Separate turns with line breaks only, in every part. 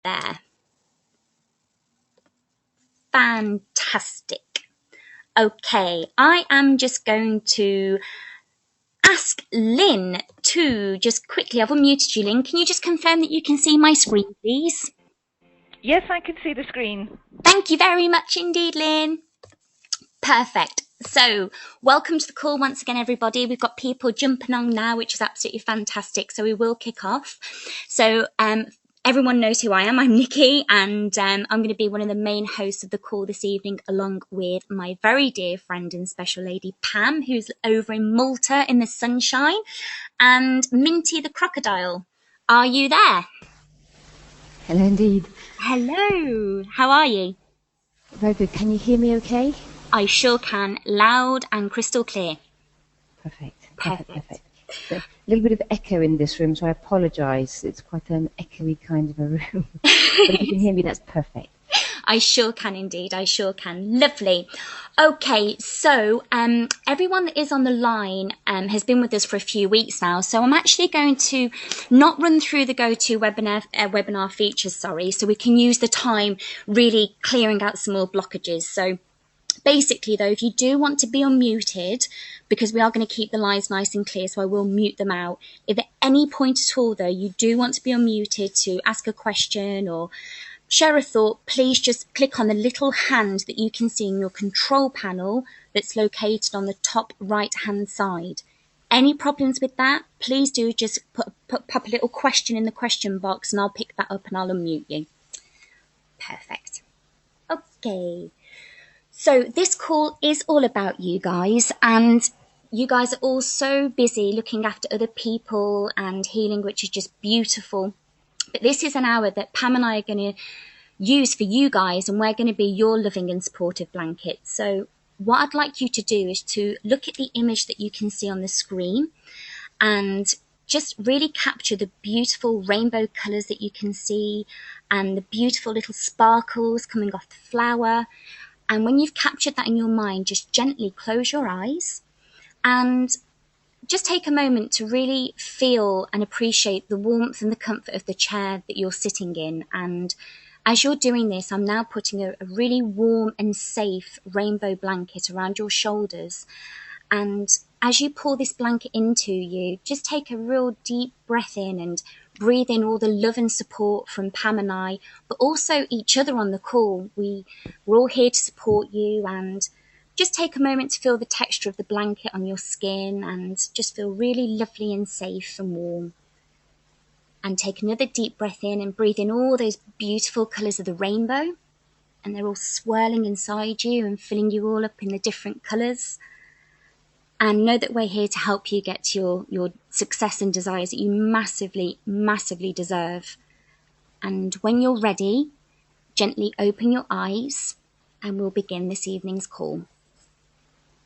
There. Fantastic. Okay, I am just going to ask Lynn to just quickly, I've unmuted you, Lynn. Can you just confirm that you can see my screen, please?
Yes, I can see the screen.
Thank you very much indeed, Lynn. Perfect. So, welcome to the call once again, everybody. We've got people jumping on now, which is absolutely fantastic. So, we will kick off. So, everyone knows who I am. I'm Nikki, and I'm going to be one of the main hosts of the call this evening, along with my very dear friend and special lady, Pam, who's over in Malta in the sunshine, and Minty the crocodile. Are you there?
Hello indeed.
Hello. How are you?
Very good. Can you hear me okay?
I sure can. Loud and crystal clear.
Perfect.
Perfect.
A little bit of echo in this room, so I apologise. It's quite an echoey kind of a room. But if you can hear me, that's perfect.
I sure can indeed. I sure can. Lovely. Okay, so everyone that is on the line has been with us for a few weeks now. So I'm actually going to not run through the GoToWebinar features, so we can use the time really clearing out some more blockages. So basically, though, if you do want to be unmuted, because we are going to keep the lines nice and clear, so I will mute them out. If at any point at all, though, you do want to be unmuted to ask a question or share a thought, please just click on the little hand that you can see in your control panel that's located on the top right-hand side. Any problems with that, please do just pop a little question in the question box and I'll pick that up and I'll unmute you. Perfect. Okay. So this call is all about you guys, and you guys are all so busy looking after other people and healing, which is just beautiful. But this is an hour that Pam and I are going to use for you guys, and we're going to be your loving and supportive blanket. So what I'd like you to do is to look at the image that you can see on the screen and just really capture the beautiful rainbow colours that you can see and the beautiful little sparkles coming off the flower. And when you've captured that in your mind, just gently close your eyes and just take a moment to really feel and appreciate the warmth and the comfort of the chair that you're sitting in. And as you're doing this, I'm now putting a really warm and safe rainbow blanket around your shoulders. And as you pull this blanket into you, just take a real deep breath in and breathe in all the love and support from Pam and I, but also each other on the call. We're all here to support you, and just take a moment to feel the texture of the blanket on your skin and just feel really lovely and safe and warm. And take another deep breath in and breathe in all those beautiful colours of the rainbow. And they're all swirling inside you and filling you all up in the different colours. And know that we're here to help you get to your success and desires that you massively, massively deserve. And when you're ready, gently open your eyes and we'll begin this evening's call.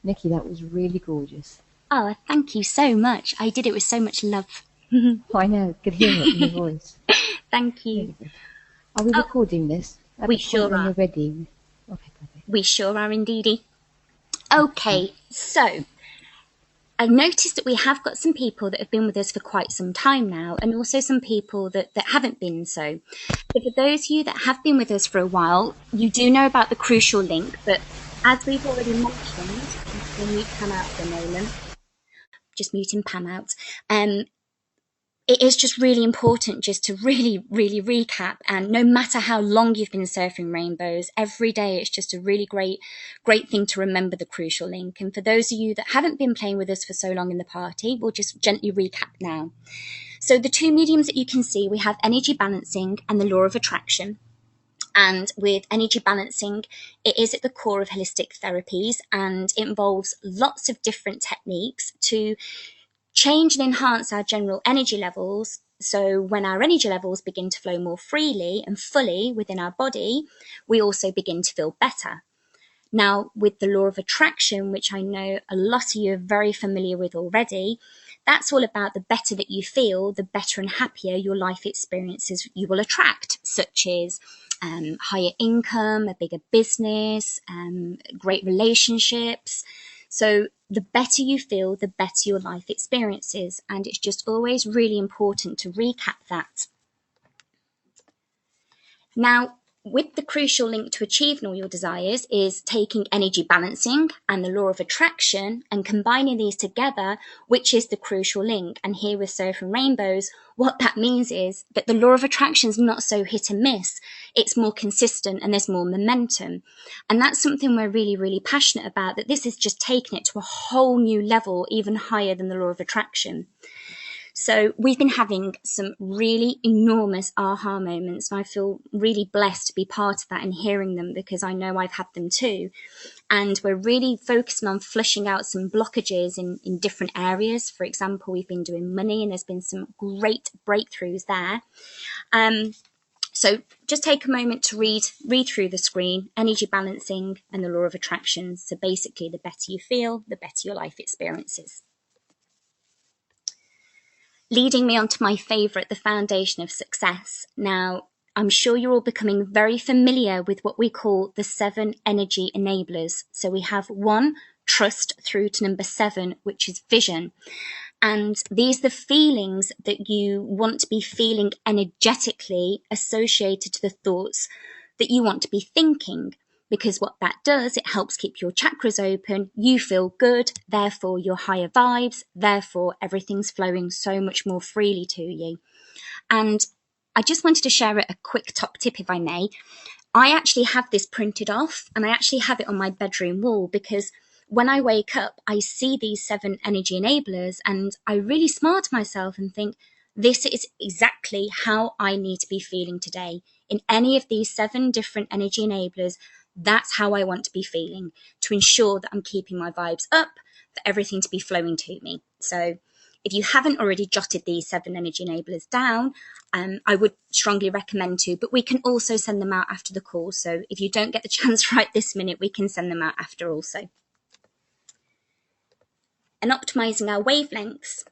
Nikki, that was really gorgeous.
Oh, thank you so much. I did it with so much love.
I know, could hear it in your voice.
Thank you.
Really. Are we recording this?
We sure
when
are.
You're ready. Okay, perfect.
We sure are indeedy. Okay, so I've noticed that we have got some people that have been with us for quite some time now, and also some people that haven't been so. But for those of you that have been with us for a while, you do know about the crucial link, but as we've already mentioned, I'm just going to mute Pam out for a moment. Just muting Pam out. It is just really important just to really, really recap. And no matter how long you've been surfing rainbows, every day it's just a really great thing to remember the crucial link. And for those of you that haven't been playing with us for so long in the party, we'll just gently recap now. So the two mediums that you can see, we have energy balancing and the law of attraction. And with energy balancing, it is at the core of holistic therapies, and it involves lots of different techniques to change and enhance our general energy levels. So when our energy levels begin to flow more freely and fully within our body, we also begin to feel better. Now, with the law of attraction, which I know a lot of you are very familiar with already, that's all about the better that you feel, the better and happier your life experiences you will attract, such as higher income, a bigger business, great relationships. So the better you feel, the better your life experiences. And it's just always really important to recap that. Now, with the crucial link to achieving all your desires is taking energy balancing and the law of attraction and combining these together, which is the crucial link. And here with Surf and Rainbows, what that means is that the law of attraction is not so hit and miss. It's more consistent and there's more momentum. And that's something we're really, really passionate about, that this is just taking it to a whole new level, even higher than the law of attraction. So we've been having some really enormous aha moments, and I feel really blessed to be part of that and hearing them, because I know I've had them too. And we're really focusing on flushing out some blockages in different areas. For example, we've been doing money, and there's been some great breakthroughs there. So just take a moment to read through the screen, energy balancing and the law of attraction. So basically, the better you feel, the better your life experiences. Leading me on to my favourite, the foundation of success. Now, I'm sure you're all becoming very familiar with what we call the 7 energy enablers. So we have 1, trust, through to number 7, which is vision. And these are the feelings that you want to be feeling energetically associated to the thoughts that you want to be thinking. Because what that does, it helps keep your chakras open, you feel good, therefore your higher vibes, therefore everything's flowing so much more freely to you. And I just wanted to share a quick top tip, if I may. I actually have this printed off, and I actually have it on my bedroom wall, because when I wake up, I see these 7 energy enablers, and I really smile to myself and think, this is exactly how I need to be feeling today. In any of these 7 different energy enablers, that's how I want to be feeling, to ensure that I'm keeping my vibes up, for everything to be flowing to me. So if you haven't already jotted these 7 energy enablers down, I would strongly recommend to, but we can also send them out after the call. So if you don't get the chance right this minute, we can send them out after also. And optimizing our wavelengths.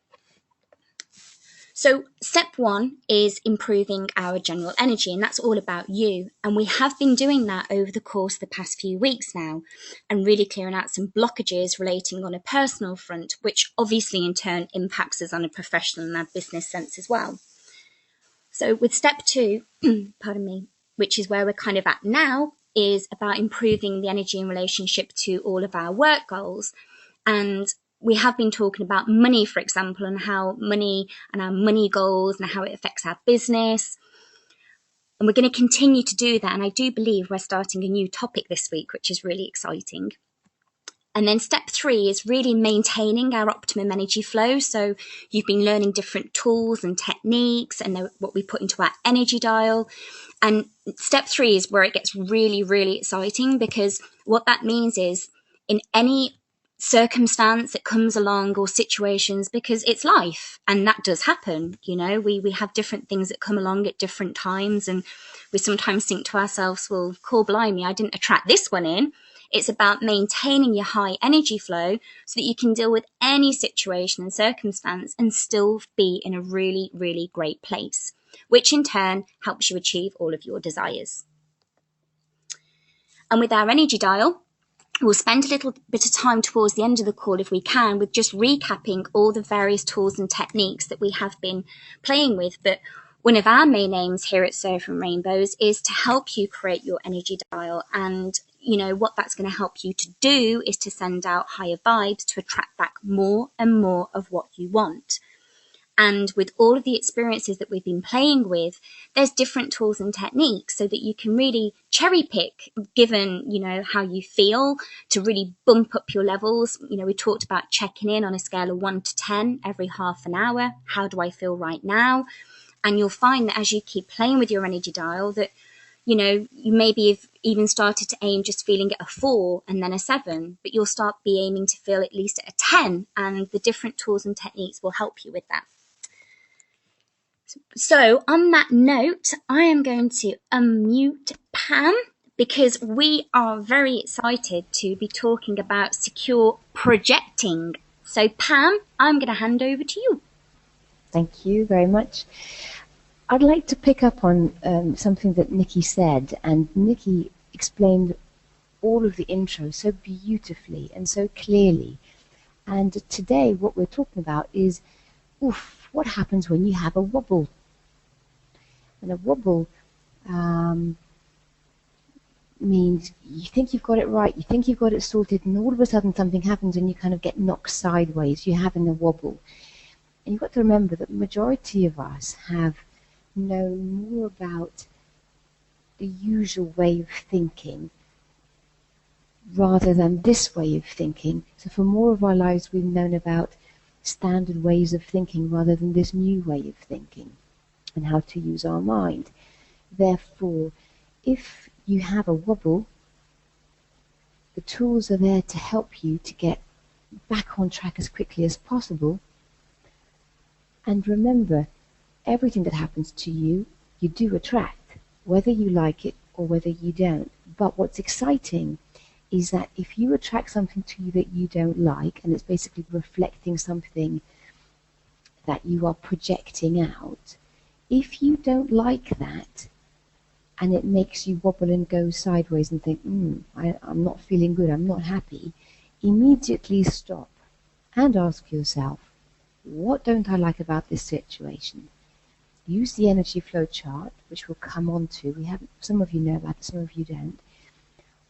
So step 1 is improving our general energy, and that's all about you. And we have been doing that over the course of the past few weeks now, and really clearing out some blockages relating on a personal front, which obviously in turn impacts us on a professional and our business sense as well. So with step 2, pardon me, which is where we're kind of at now, is about improving the energy in relationship to all of our work goals. And we have been talking about money, for example, and how money and our money goals and how it affects our business. And we're going to continue to do that. And I do believe we're starting a new topic this week, which is really exciting. And then step 3 is really maintaining our optimum energy flow. So you've been learning different tools and techniques and what we put into our energy dial. And step 3 is where it gets really, really exciting, because what that means is in any circumstance that comes along or situations, because it's life and that does happen, you know, we have different things that come along at different times, and we sometimes think to ourselves, well, call blimey, I didn't attract this one in. It's about maintaining your high energy flow so that you can deal with any situation and circumstance and still be in a really, really great place, which in turn helps you achieve all of your desires. And with our energy dial, we'll spend a little bit of time towards the end of the call, if we can, with just recapping all the various tools and techniques that we have been playing with. But one of our main aims here at Surf and Rainbows is to help you create your energy dial. And, you know, what that's going to help you to do is to send out higher vibes to attract back more and more of what you want. And with all of the experiences that we've been playing with, there's different tools and techniques so that you can really cherry pick, given, you know, how you feel, to really bump up your levels. You know, we talked about checking in on a scale of 1 to 10 every half an hour. How do I feel right now? And you'll find that as you keep playing with your energy dial, that, you know, you maybe have even started to aim just feeling at a 4 and then a 7, but you'll start be aiming to feel at least at a 10, and the different tools and techniques will help you with that. So on that note, I am going to unmute Pam, because we are very excited to be talking about secure projecting. So Pam, I'm going to hand over to you.
Thank you very much. I'd like to pick up on something that Nikki said, and Nikki explained all of the intro so beautifully and so clearly. And today what we're talking about is, what happens when you have a wobble? And a wobble means you think you've got it right, you think you've got it sorted, and all of a sudden something happens and you kind of get knocked sideways, you're having a wobble. And you've got to remember that the majority of us have known more about the usual way of thinking rather than this way of thinking. So for more of our lives we've known about standard ways of thinking rather than this new way of thinking and how to use our mind. Therefore, if you have a wobble, the tools are there to help you to get back on track as quickly as possible. And remember, everything that happens to you, you do attract, whether you like it or whether you don't. But what's exciting is that if you attract something to you that you don't like, and it's basically reflecting something that you are projecting out, if you don't like that, and it makes you wobble and go sideways and think, I'm not feeling good, I'm not happy, immediately stop and ask yourself, what don't I like about this situation? Use the energy flow chart, which we'll come on to. Some of you know about it, some of you don't.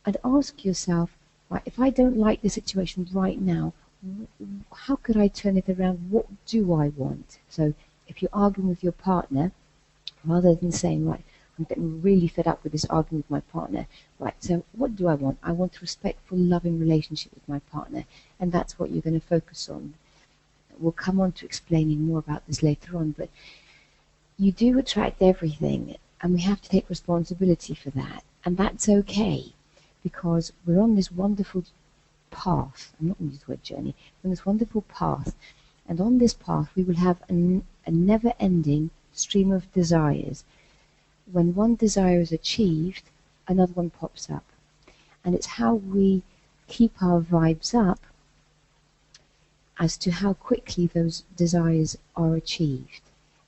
And ask yourself, right, if I don't like the situation right now, how could I turn it around? What do I want? So if you're arguing with your partner, rather than saying, right, I'm getting really fed up with this argument with my partner, right, so what do I want? I want a respectful, loving relationship with my partner, and that's what you're going to focus on. We'll come on to explaining more about this later on, but you do attract everything, and we have to take responsibility for that, and that's okay, because we're on this wonderful path. I'm not going to use the word journey. We're on this wonderful path, and on this path we will have a never-ending stream of desires. When one desire is achieved, another one pops up, and it's how we keep our vibes up as to how quickly those desires are achieved.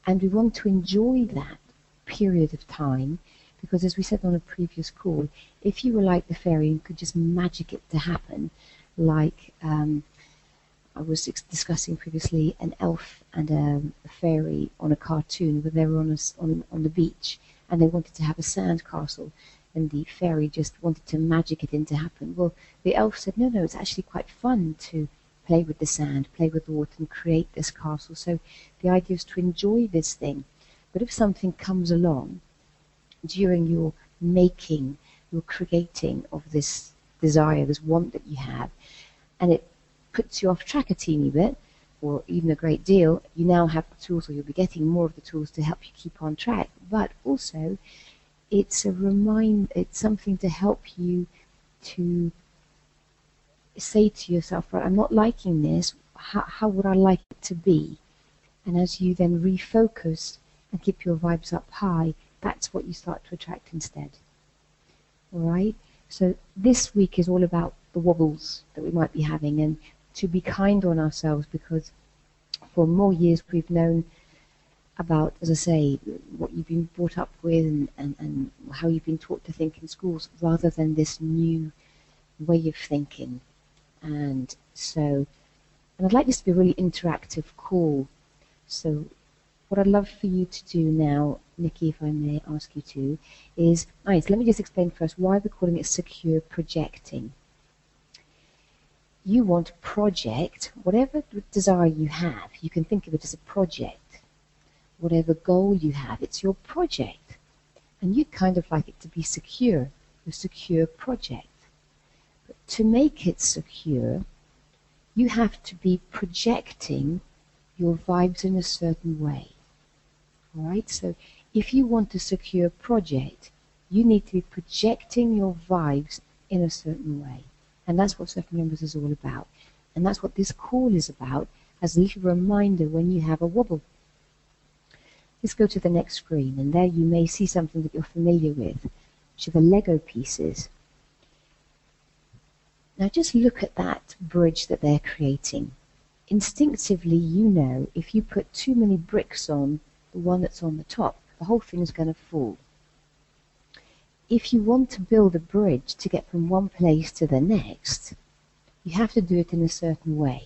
And we want to enjoy that period of time, because as we said on a previous call, if you were like the fairy and could just magic it to happen, like I was discussing previously an elf and a fairy on a cartoon where they were on the beach and they wanted to have a sand castle, and the fairy just wanted to magic it in to happen. Well, the elf said, no, it's actually quite fun to play with the sand, play with the water and create this castle. So the idea is to enjoy this thing. But if something comes along during your making, your creating of this desire, this want that you have, and it puts you off track a teeny bit, or even a great deal, you now have the tools, or you'll be getting more of the tools to help you keep on track. But also, it's something to help you to say to yourself, right, I'm not liking this, how would I like it to be? And as you then refocus and keep your vibes up high, that's what you start to attract instead. Alright? So this week is all about the wobbles that we might be having, and to be kind on ourselves, because for more years we've known about, as I say, what you've been brought up with and how you've been taught to think in schools, rather than this new way of thinking. And I'd like this to be a really interactive call. So what I'd love for you to do now, Nikki, if I may ask you to, is, let me just explain first why we're calling it secure projecting. You want to project whatever desire you have. You can think of it as a project. Whatever goal you have, it's your project. And you'd kind of like it to be secure, a secure project. But to make it secure, you have to be projecting your vibes in a certain way. Alright, so if you want a secure project, you need to be projecting your vibes in a certain way. And that's what Surfing Numbers is all about. And that's what this call is about, as a little reminder when you have a wobble. Let's go to the next screen, and there you may see something that you're familiar with, which are the Lego pieces. Now just look at that bridge that they're creating. Instinctively, you know if you put too many bricks on the one that's on the top, the whole thing is going to fall. If you want to build a bridge to get from one place to the next, you have to do it in a certain way.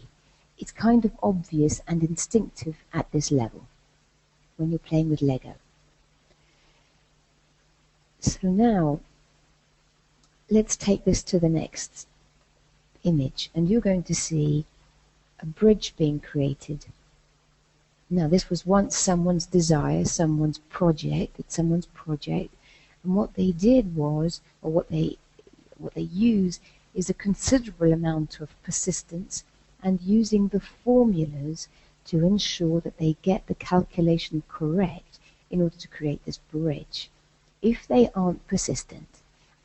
It's kind of obvious and instinctive at this level when you're playing with Lego. So now, let's take this to the next image, and you're going to see a bridge being created. Now, this was once someone's desire, someone's project, it's someone's project, and what they did was, or what they use, is a considerable amount of persistence and using the formulas to ensure that they get the calculation correct in order to create this bridge. If they aren't persistent,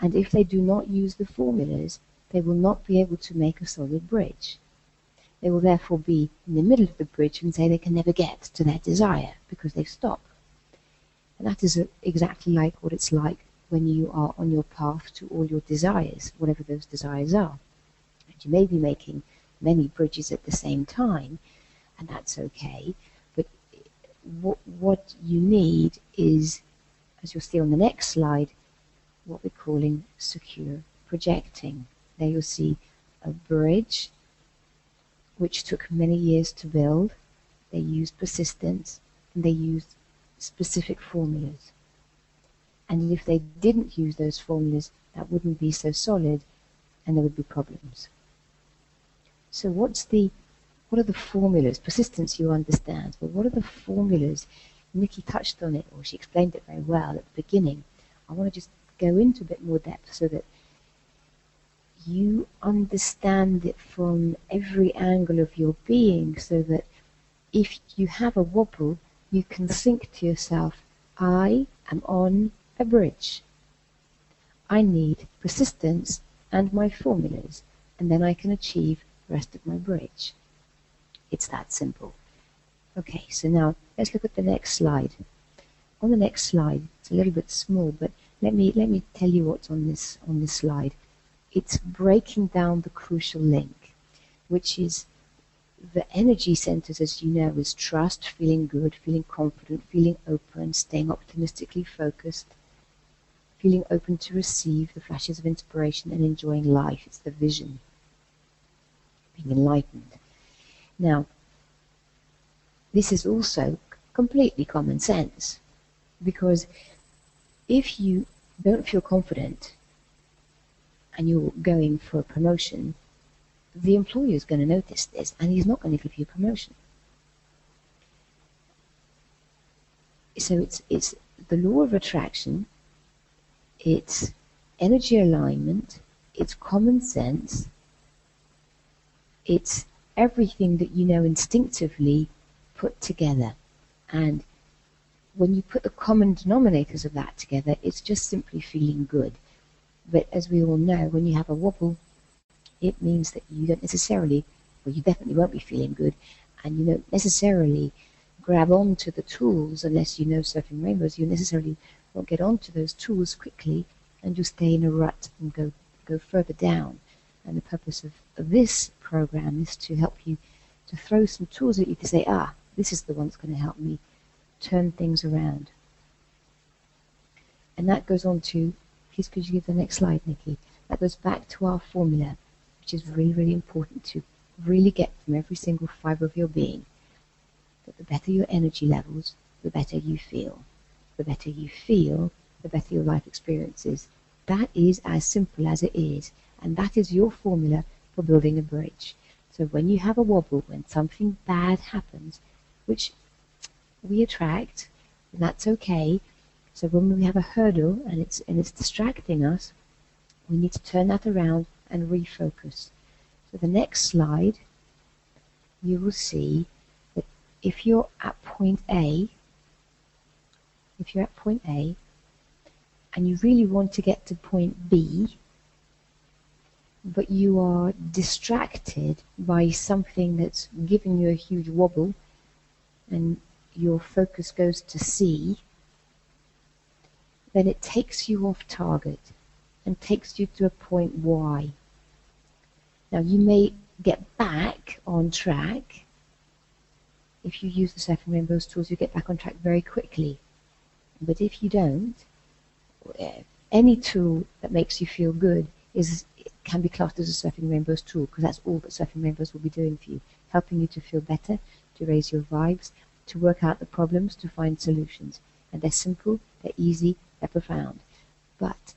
and if they do not use the formulas, they will not be able to make a solid bridge. They will therefore be in the middle of the bridge and say they can never get to their desire because they've stopped. And that is exactly like what it's like when you are on your path to all your desires, whatever those desires are. And you may be making many bridges at the same time, and that's okay, but what you need is, as you'll see on the next slide, what we're calling secure projecting. There you'll see a bridge which took many years to build. They used persistence, and they used specific formulas. And if they didn't use those formulas, that wouldn't be so solid, and there would be problems. So what are the formulas? Persistence you understand, but what are the formulas? Nikki touched on it, or she explained it very well at the beginning. I want to just go into a bit more depth so that you understand it from every angle of your being, so that if you have a wobble, you can think to yourself, I am on a bridge. I need persistence and my formulas, and then I can achieve the rest of my bridge. It's that simple. Okay, so now let's look at the next slide. On the next slide, it's a little bit small, but let me tell you what's on this slide. It's breaking down the crucial link, which is the energy centers, as you know, is trust, feeling good, feeling confident, feeling open, staying optimistically focused, feeling open to receive the flashes of inspiration and enjoying life. It's the vision, being enlightened. Now, this is also completely common sense, because if you don't feel confident and you're going for a promotion, the employer is going to notice this, and he's not going to give you a promotion. So it's the law of attraction, it's energy alignment, it's common sense, it's everything that you know instinctively put together. And when you put the common denominators of that together, it's just simply feeling good. But as we all know, when you have a wobble, it means that you don't necessarily, well, you definitely won't be feeling good, and you don't necessarily grab onto the tools unless you know Surfing Rainbows. You necessarily won't get onto those tools quickly, and you'll stay in a rut and go further down. And the purpose of this program is to help you to throw some tools at you to say, this is the one that's going to help me turn things around. And that goes on to, please could you give the next slide, Nikki? That goes back to our formula, which is really, really important to really get from every single fiber of your being. That the better your energy levels, the better you feel. The better you feel, the better your life experience is. That is as simple as it is, and that is your formula for building a bridge. So when you have a wobble, when something bad happens, which we attract, and that's okay. So when we have a hurdle and it's distracting us, we need to turn that around and refocus. So the next slide, you will see that if you're at point A, and you really want to get to point B, but you are distracted by something that's giving you a huge wobble, and your focus goes to C, then it takes you off target and takes you to a point Y. Now you may get back on track. If you use the Surfing Rainbows tools, you get back on track very quickly. But if you don't, any tool that makes you feel good can be classed as a Surfing Rainbows tool, because that's all that Surfing Rainbows will be doing for you, helping you to feel better, to raise your vibes, to work out the problems, to find solutions. And they're simple, they're easy, they're profound. But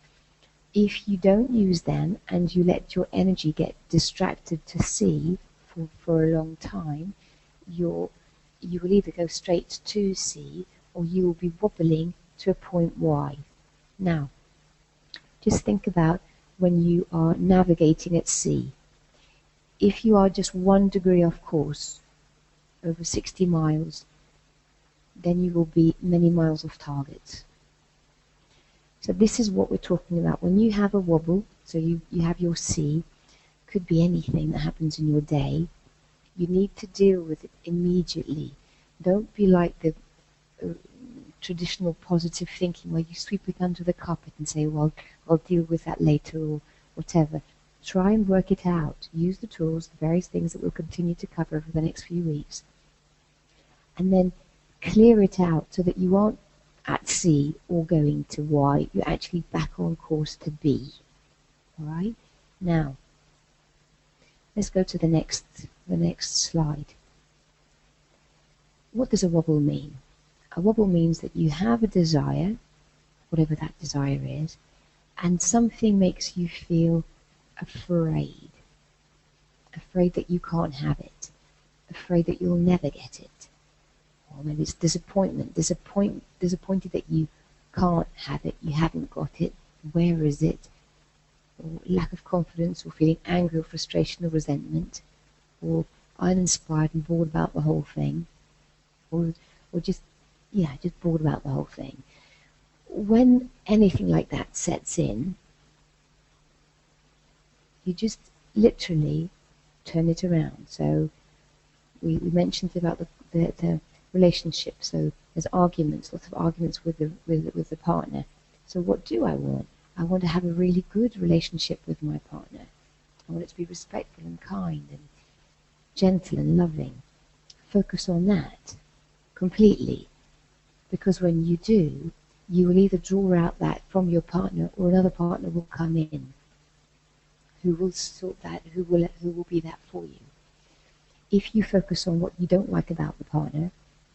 If you don't use them and you let your energy get distracted to C for a long time, you will either go straight to C or you will be wobbling to a point Y. Now, just think about when you are navigating at sea. If you are just 1 degree off course over 60 miles, then you will be many miles off target. So this is what we're talking about. When you have a wobble, so you have your C, could be anything that happens in your day, you need to deal with it immediately. Don't be like the traditional positive thinking where you sweep it under the carpet and say, well, I'll deal with that later or whatever. Try and work it out. Use the tools, the various things that we'll continue to cover over the next few weeks. And then clear it out so that you aren't at C or going to Y. You're actually back on course to B. All right? Now, let's go to the next slide. What does a wobble mean? A wobble means that you have a desire, whatever that desire is, and something makes you feel afraid. Afraid that you can't have it. Afraid that you'll never get it. Or maybe it's disappointment. Disappointed that you can't have it, you haven't got it, where is it? Or lack of confidence, or feeling anger or frustration or resentment, or uninspired and bored about the whole thing, or just bored about the whole thing. When anything like that sets in, you just literally turn it around. So we mentioned about the relationship. So there's arguments, lots of arguments with the partner. So what do I want? I want to have a really good relationship with my partner. I want it to be respectful and kind and gentle and loving. Focus on that completely. Because when you do, you will either draw out that from your partner or another partner will come in who will sort that, who will be that for you. If you focus on what you don't like about the partner,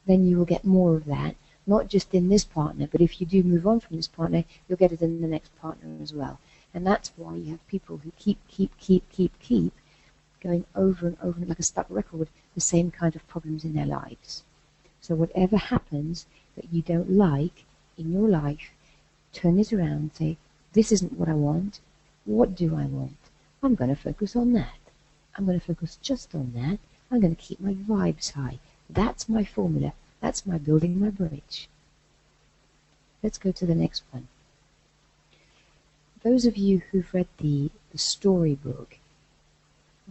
then you will get more of that, not just in this partner, but if you do move on from this partner, you'll get it in the next partner as well. And that's why you have people who keep going over and over like a stuck record, the same kind of problems in their lives. So whatever happens that you don't like in your life, turn it around and say, this isn't what I want. What do I want? I'm going to focus on that. I'm going to focus just on that. I'm going to keep my vibes high. That's my formula. That's my building my bridge. Let's go to the next one. Those of you who've read the storybook,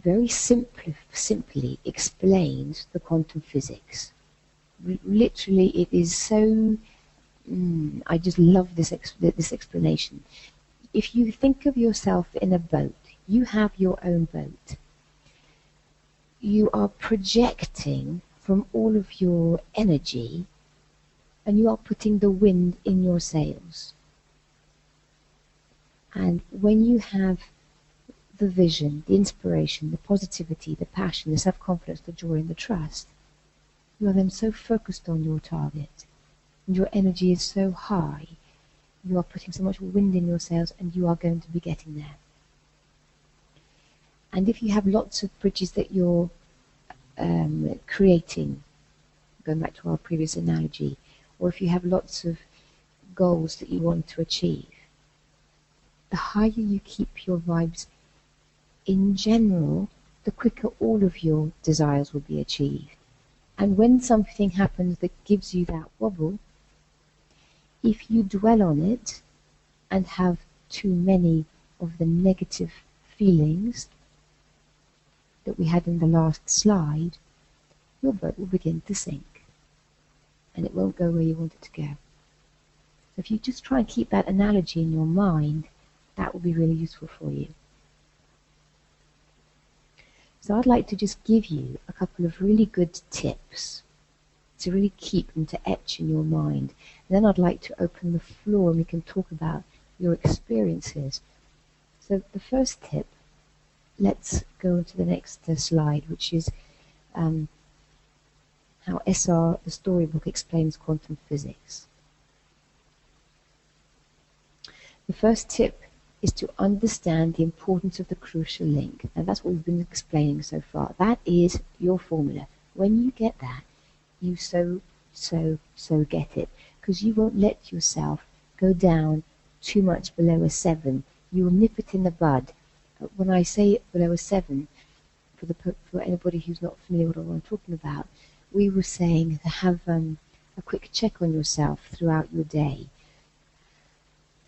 very simply explains the quantum physics. Literally, it is so... I just love this explanation. If you think of yourself in a boat, you have your own boat. You are projecting from all of your energy, and you are putting the wind in your sails. And when you have the vision, the inspiration, the positivity, the passion, the self-confidence, the joy, and the trust, you are then so focused on your target, and your energy is so high, you are putting so much wind in your sails, and you are going to be getting there. And if you have lots of bridges that you're creating, going back to our previous analogy, or if you have lots of goals that you want to achieve, the higher you keep your vibes in general, the quicker all of your desires will be achieved. And when something happens that gives you that wobble, if you dwell on it and have too many of the negative feelings that we had in the last slide, your boat will begin to sink and it won't go where you want it to go. So if you just try and keep that analogy in your mind, that will be really useful for you. So I'd like to just give you a couple of really good tips to really keep and to etch in your mind. And then I'd like to open the floor and we can talk about your experiences. So the first tip, let's go to the next slide, which is how SR, the storybook, explains quantum physics. The first tip is to understand the importance of the crucial link. And that's what we've been explaining so far. That is your formula. When you get that, you so get it. Because you won't let yourself go down too much below a 7. You will nip it in the bud. When I say below a 7, for anybody who's not familiar with what I'm talking about, we were saying to have a quick check on yourself throughout your day.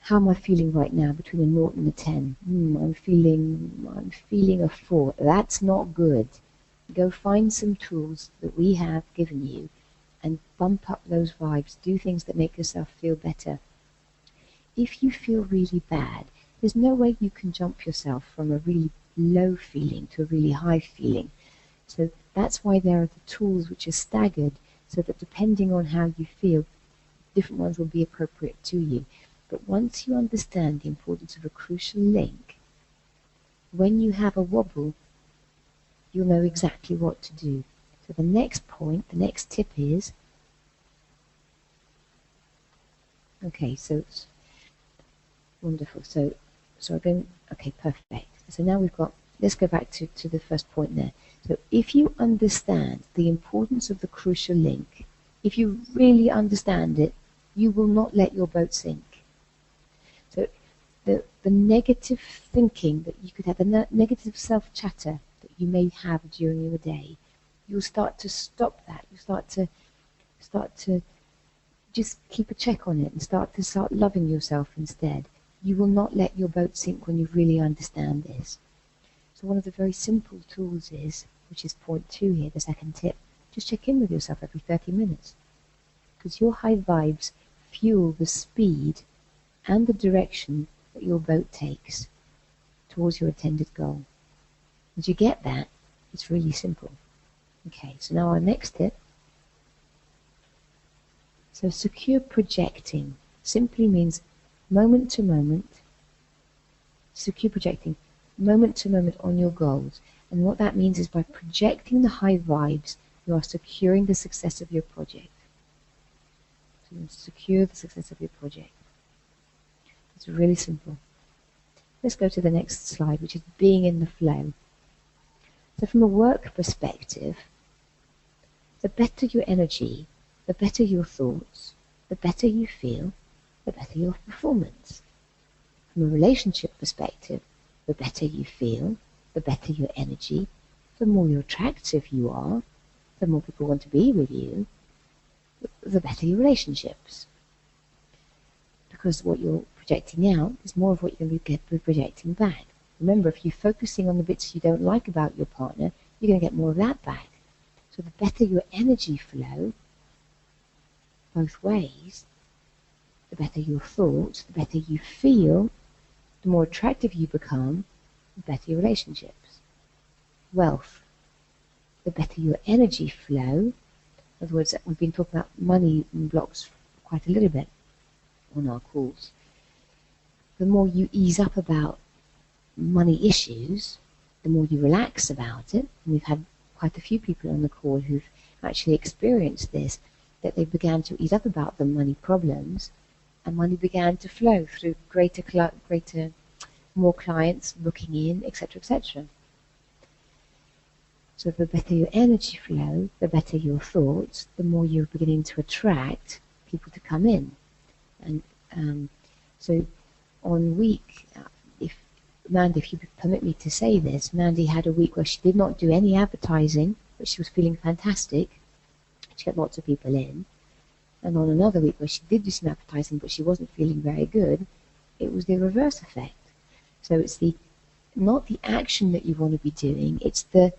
How am I feeling right now between a 0 and a 10? I'm feeling a 4. That's not good. Go find some tools that we have given you and bump up those vibes. Do things that make yourself feel better. If you feel really bad, there's no way you can jump yourself from a really low feeling to a really high feeling. So that's why there are the tools which are staggered, so that depending on how you feel, different ones will be appropriate to you. But once you understand the importance of a crucial link, when you have a wobble, you'll know exactly what to do. So the next point, the next tip is, okay, so it's wonderful. So again, okay, perfect. So now we've got, let's go back to the first point there. So if you understand the importance of the crucial link, if you really understand it, you will not let your boat sink. So the negative thinking that you could have, the negative self-chatter that you may have during your day, you'll start to stop that. You start to just keep a check on it and start loving yourself instead. You will not let your boat sink when you really understand this. So one of the very simple tools is, which is point 2 here, the second tip, just check in with yourself every 30 minutes. Because your high vibes fuel the speed and the direction that your boat takes towards your intended goal. As you get that, it's really simple. Okay, so now our next tip. So secure projecting simply means moment to moment, secure projecting, moment to moment on your goals. And what that means is by projecting the high vibes, you are securing the success of your project. So you secure the success of your project. It's really simple. Let's go to the next slide, which is being in the flow. So from a work perspective, the better your energy, the better your thoughts, the better you feel, the better your performance. From a relationship perspective, the better you feel, the better your energy, the more attractive you are, the more people want to be with you, the better your relationships. Because what you're projecting out is more of what you're going to get projecting back. Remember, if you're focusing on the bits you don't like about your partner, you're going to get more of that back. So the better your energy flow, both ways, the better your thoughts, the better you feel, the more attractive you become, the better your relationships. Wealth. The better your energy flow, in other words, we've been talking about money blocks quite a little bit on our calls. The more you ease up about money issues, the more you relax about it. And we've had quite a few people on the call who've actually experienced this, that they began to ease up about the money problems, and money began to flow through more clients booking in, etc., etc. So the better your energy flow, the better your thoughts, the more you're beginning to attract people to come in. And so on week, if Mandy, if you permit me to say this, Mandy had a week where she did not do any advertising, but she was feeling fantastic. She got lots of people in. And on another week where she did do some advertising, but she wasn't feeling very good, it was the reverse effect. So it's not the action that you want to be doing, it's the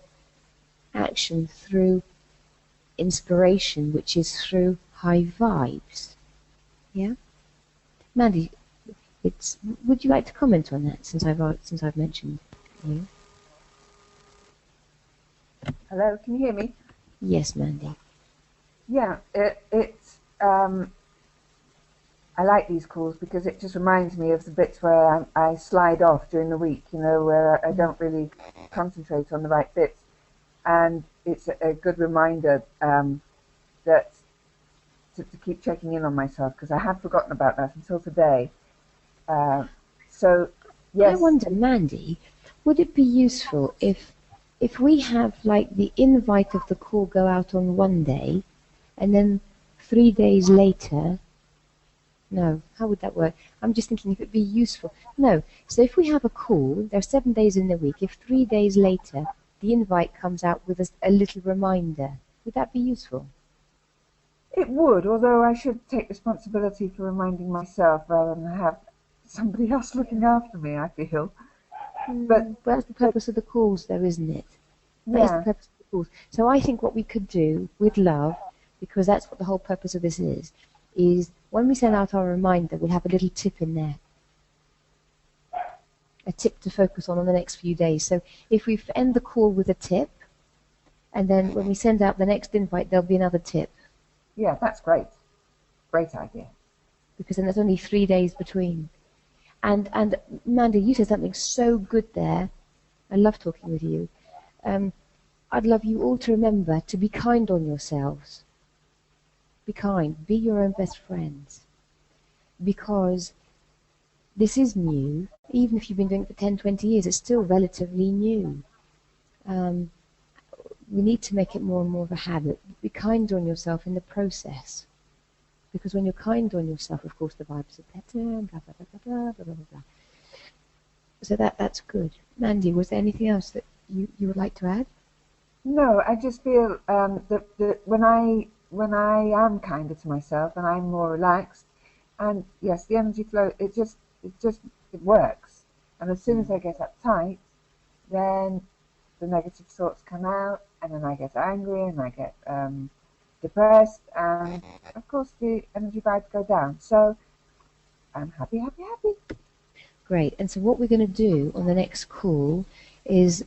action through inspiration, which is through high vibes. Yeah? Mandy, would you like to comment on that since I've mentioned you?
Hello, can you hear me?
Yes, Mandy.
Yeah, I like these calls because it just reminds me of the bits where I slide off during the week, where I don't really concentrate on the right bits. And it's a good reminder that to keep checking in on myself, because I had forgotten about that until today. So
I
Yes.
wonder, Mandy, would it be useful if we have like the invite of the call go out on one day, and then 3 days later? No, how would that work? I'm just thinking if it'd be useful. No, so if we have a call, there are 7 days in the week. If 3 days later the invite comes out with a little reminder, would that be useful?
It would, although I should take responsibility for reminding myself rather than have somebody else looking after me, I feel. But,
But that's the purpose of the calls, though, isn't it? That is the
yeah,
purpose of the calls. So I think what we could do with love, because that's what the whole purpose of this is when we send out our reminder, we'll have a little tip in there. A tip to focus on the next few days. So if we end the call with a tip, and then when we send out the next invite, there'll be another tip.
yeah, that's great. Great idea.
Because then there's only 3 days between. And Mandy, you said something so good there. I love talking with you. I'd love you all to remember to be kind on yourselves. Be kind. Be your own best friends. Because this is new. Even if you've been doing it for 10, 20 years, it's still relatively new. We need to make it more and more of a habit. Be kind on yourself in the process. Because when you're kind on yourself, of course, the vibes are better, and blah, blah, blah, blah, blah, blah, blah, blah. So that's good. Mandy, was there anything else that you would like to add?
No, I just feel that when I am kinder to myself and I'm more relaxed, and yes, the energy flow, it works. And as soon as I get uptight, then the negative thoughts come out, and then I get angry and I get depressed, and of course the energy vibes go down. So I'm happy, happy, happy.
Great. And so what we're going to do on the next call is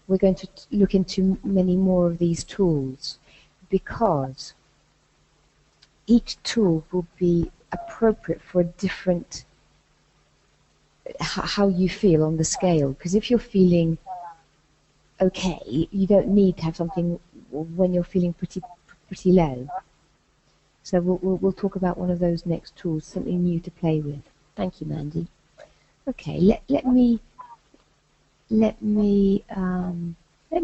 we're going to look into many more of these tools, because each tool will be appropriate for a different how you feel on the scale. Because if you're feeling okay, you don't need to have something when you're feeling pretty low. So we'll talk about one of those next tools, something new to play with. Thank you, Mandy. Okay, let me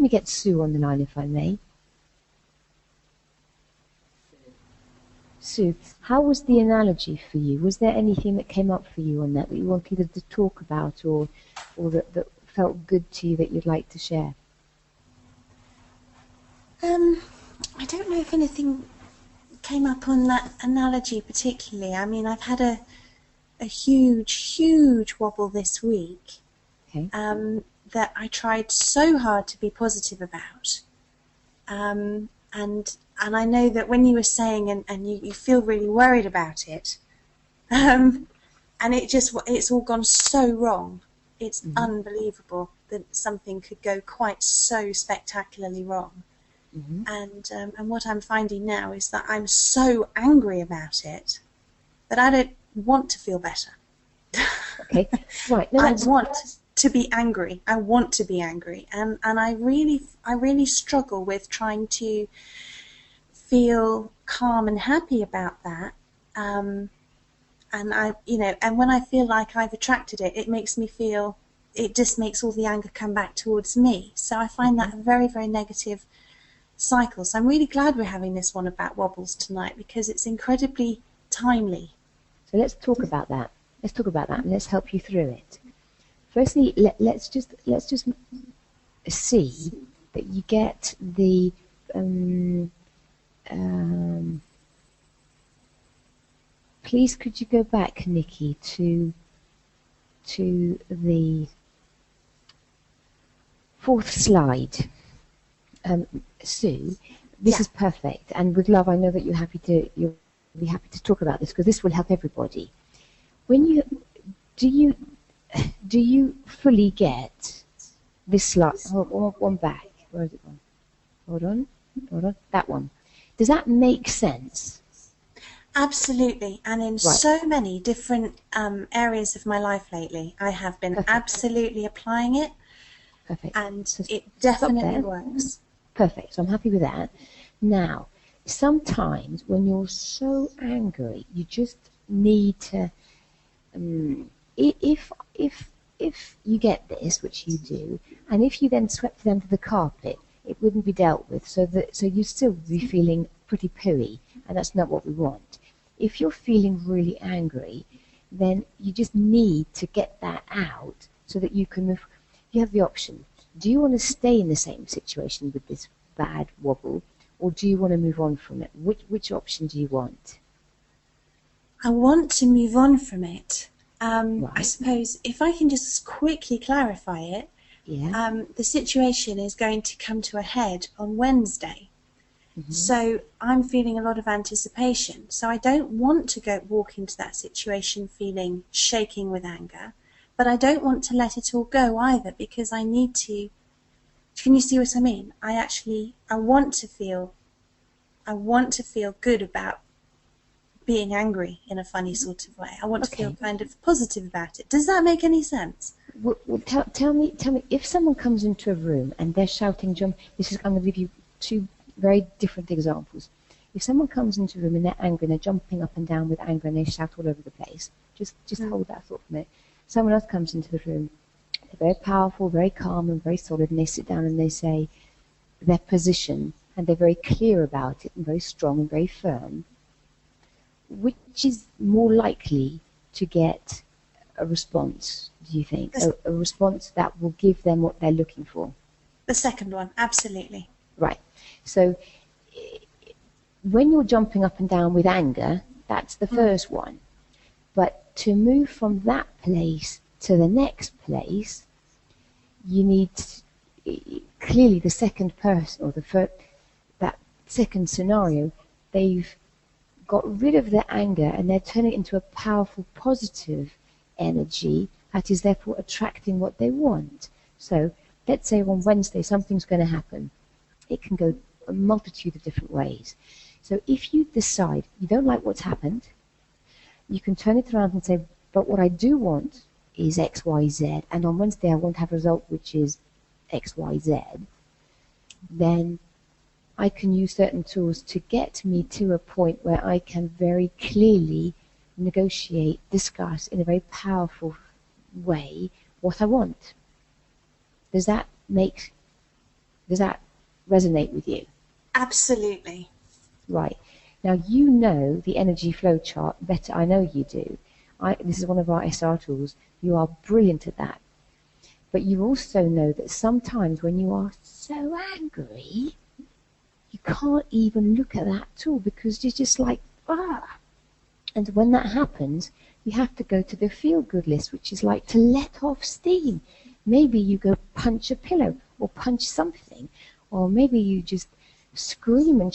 get Sue on the line, if I may. Sue, how was the analogy for you? Was there anything that came up for you on that you wanted to talk about, or that felt good to you that you'd like to share?
I don't know if anything came up on that analogy particularly. I mean, I've had a huge wobble this week.
Okay.
That I tried so hard to be positive about. And I know that when you were saying, and you feel really worried about it, and it's all gone so wrong. It's unbelievable that something could go quite so spectacularly wrong. And what I'm finding now is that I'm so angry about it that I don't want to feel better.
Okay, right. No,
I want to be angry. I want to be angry, and I really struggle with trying to feel calm and happy about that. And when I feel like I've attracted it, it just makes all the anger come back towards me. So I find that a very, very negative cycle. So I'm really glad we're having this one about wobbles tonight, because it's incredibly timely.
So let's talk about that. Let's talk about that, and let's help you through it. Firstly, let's just see that you get the please could you go back, Nikki, to the fourth slide. Sue, this is perfect, and with love, I know that you'll be happy to talk about this, because this will help everybody. When do you fully get this slide? One back. Where is it gone? Hold on. That one. Does that make sense?
Absolutely, and in so many different areas of my life lately, I have been absolutely applying it.
Perfect.
And so it definitely works.
Perfect. So I'm happy with that. Now, sometimes when you're so angry, you just need to. If you get this, which you do, and if you then swept it under the carpet, it wouldn't be dealt with, so you'd still be feeling pretty pooey, and that's not what we want. If you're feeling really angry, then you just need to get that out so that you can move. You have the option. Do you want to stay in the same situation with this bad wobble, or do you want to move on from it? Which option do you want?
I want to move on from it. I
Right.
suppose if I can just quickly clarify it,
Yeah.
the situation is going to come to a head on Wednesday.
Mhm.
So I'm feeling a lot of anticipation. So I don't want to walk into that situation feeling shaking with anger, but I don't want to let it all go either, because I need to. Can you see what I mean? I want to feel good about being angry in a funny sort of way. I want to feel
Okay.
kind of positive about it. Does that make any sense?
Well, tell me, if someone comes into a room and they're shouting, jump. I'm going to give you two very different examples. If someone comes into a room and they're angry and they're jumping up and down with anger and they shout all over the place, just hold that thought for a minute. Someone else comes into the room, they're very powerful, very calm and very solid, and they sit down and they say their position, and they're very clear about it and very strong and very firm. Which is more likely to get a response, do you think? A response that will give them what they're looking for.
The second one, absolutely.
Right. So when you're jumping up and down with anger, that's the first one. But to move from that place to the next place, you need clearly the second person, or that second scenario, they've got rid of their anger and they're turning it into a powerful positive energy that is therefore attracting what they want. So let's say on Wednesday something's going to happen. It can go a multitude of different ways. So if you decide you don't like what's happened, you can turn it around and say, but what I do want is X, Y, Z, and on Wednesday I want to have a result which is X, Y, Z. Then I can use certain tools to get me to a point where I can very clearly negotiate, discuss in a very powerful way what I want. Does that resonate with you?
Absolutely.
Right. Now you know the energy flow chart better. I know you do. This is one of our SR tools. You are brilliant at that. But you also know that sometimes when you are so angry, you can't even look at that tool because you're just like, ah. And when that happens, you have to go to the feel-good list, which is like to let off steam. Maybe you go punch a pillow or punch something, or maybe you just scream and